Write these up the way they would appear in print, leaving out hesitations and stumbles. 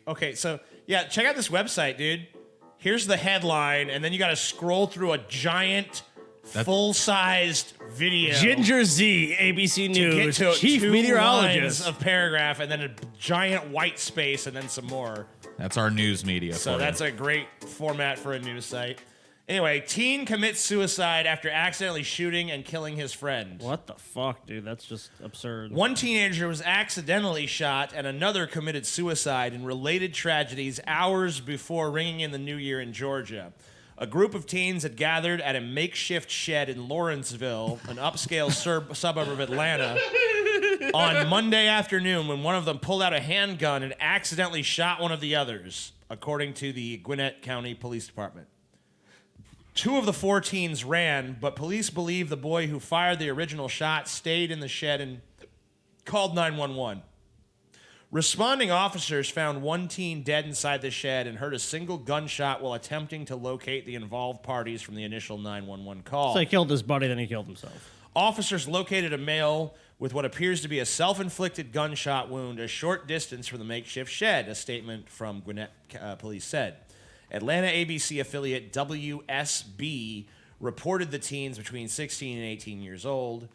Okay, so yeah, check out this website, dude. Here's the headline, and then you got to scroll through a giant, full-sized video. Ginger Z, ABC to get News, to chief 2 meteorologist. lines of paragraph, and then a giant white space, and then some more. That's our news media. So that's a great format for a news site. Anyway, teen commits suicide after accidentally shooting and killing his friend. What the fuck, dude? That's just absurd. One teenager was accidentally shot, and another committed suicide in related tragedies hours before ringing in the new year in Georgia. A group of teens had gathered at a makeshift shed in Lawrenceville, an upscale suburb of Atlanta, on Monday afternoon when one of them pulled out a handgun and accidentally shot one of the others, according to the Gwinnett County Police Department. 2 of the 4 teens ran, but police believe the boy who fired the original shot stayed in the shed and called 911. Responding officers found one teen dead inside the shed and heard a single gunshot while attempting to locate the involved parties from the initial 911 call. So he killed his buddy, then he killed himself. Officers located a male with what appears to be a self-inflicted gunshot wound a short distance from the makeshift shed, a statement from Gwinnett police said. Atlanta ABC affiliate WSB reported the teens between 16 and 18 years old.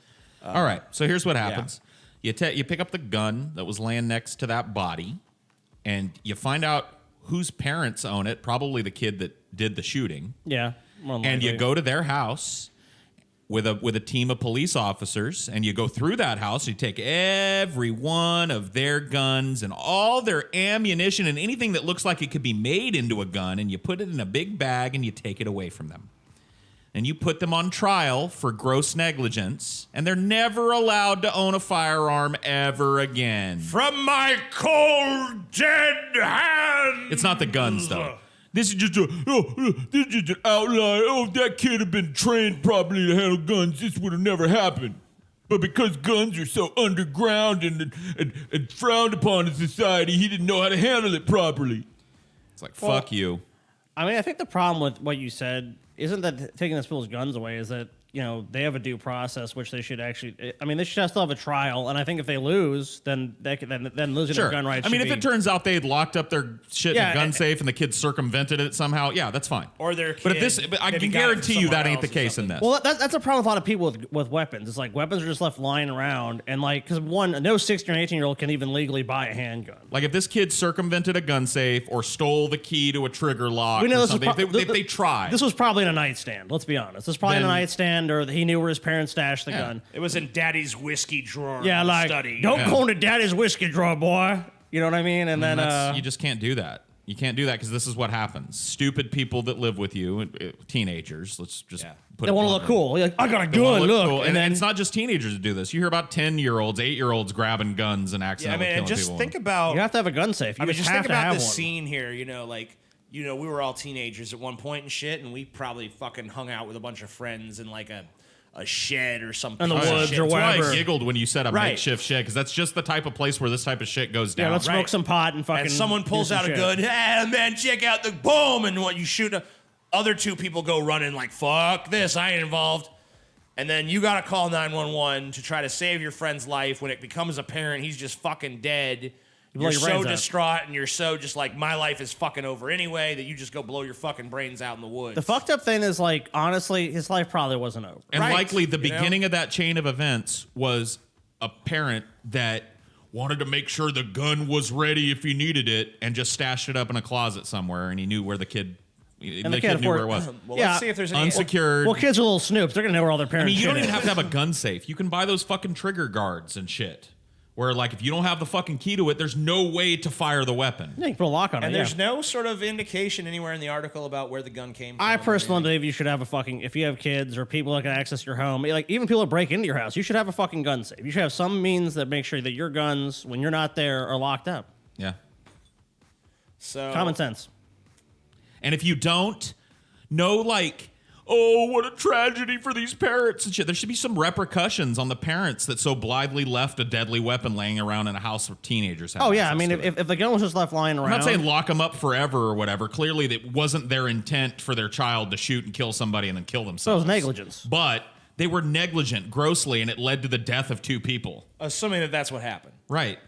All right, so here's what happens. You pick up the gun that was laying next to that body, and you find out whose parents own it, probably the kid that did the shooting. Yeah. More than And you likely. go to their house with a team of police officers, and you go through that house, and you take every one of their guns and all their ammunition and anything that looks like it could be made into a gun, and you put it in a big bag and you take it away from them. And you put them on trial for gross negligence, and they're never allowed to own a firearm ever again. From my cold, dead hands! It's not the guns, though. This is just an outline. Oh, if that kid had been trained properly to handle guns, this would have never happened. But because guns are so underground and frowned upon in society, he didn't know how to handle it properly. It's like, fuck you. I mean, I think the problem with what you said isn't that taking those people's guns away, is that, you know, they have a due process, which they should actually. I mean, they should still have a trial, and I think if they lose, then then losing Sure. their gun rights. I mean, should if be, it turns out they had locked up their shit in Yeah, a gun and- safe and the kid circumvented it somehow, yeah, that's fine. Or their But kid I maybe can got it from guarantee you that somewhere ain't the else or case in something. this. well, that's a problem with a lot of people with weapons. It's like weapons are just left lying around, and like, because no 16 or 18-year-old can even legally buy a handgun. Like if this kid circumvented a gun safe or stole the key to a trigger lock We know or this something, was if they tried. This was probably in a nightstand. Let's be honest. This was probably in a Then- nightstand, or he knew where his parents stashed the gun. It was in Daddy's whiskey drawer. Yeah, in the like study. don't go into Daddy's whiskey drawer, boy. You know what I mean? And then you just can't do that. You can't do that because this is what happens. Stupid people that live with you, teenagers, let's just put they it want to look bluntly. cool. You're like, I got a They wanna gun. Look, cool. and then it's not just teenagers that do this. You hear about 10-year-olds, 8-year-olds grabbing guns and Yeah, I accidentally mean, and killing just people. think about. you have to have a gun safe. You I mean, just have think to about have the one. scene here. You know, like, you know, we were all teenagers at one point and shit, and we probably fucking hung out with a bunch of friends in like a shed or something. In the piece of woods shit. or That's why whatever. I giggled when you said a Right. makeshift shed because that's just the type of place where this type of shit goes down. Yeah, let's Right. smoke some pot and fucking. And someone pulls do some out a shit. gun. Hey, man, check out the boom, and what you shoot. Other 2 people go running like, fuck this, I ain't involved. And then you gotta call 911 to try to save your friend's life. When it becomes apparent he's just fucking dead, blow you're your so brains out. distraught and you're so just like, my life is fucking over anyway, that you just go blow your fucking brains out in the woods. The fucked up thing is, like, honestly, his life probably wasn't over. And Right. likely the You know? beginning of that chain of events was a parent that wanted to make sure the gun was ready if he needed it and just stashed it up in a closet somewhere and he knew where the kid the kid knew where it afford- was. Well, Yeah. let's see if there's any Unsecured. Well, kids are little snoops. They're gonna know where all their I parents. mean, you don't shit even is. have to have a gun safe. You can buy those fucking trigger guards and shit. Where like if you don't have the fucking key to it, there's no way to fire the weapon. Yeah, you can put a lock on And it. there's yeah. no sort of indication anywhere in the article about where the gun came from. I or personally anything. believe you should have a fucking. If you have kids or people that can access your home, like even people that break into your house, you should have a fucking gun safe. You should have some means that make sure that your guns, when you're not there, are locked up. Yeah. So Common sense. And if you don't, no like, oh, what a tragedy for these parents and shit. There should be some repercussions on the parents that so blithely left a deadly weapon laying around in a house where teenagers have Oh yeah, I access mean, to it. if the gun was just left lying around, I'm not saying lock them up forever or whatever. Clearly, that wasn't their intent for their child to shoot and kill somebody and then kill so it themselves. was negligence. But they were negligent grossly, and it led to the death of 2 people. assuming that that's what happened. Right.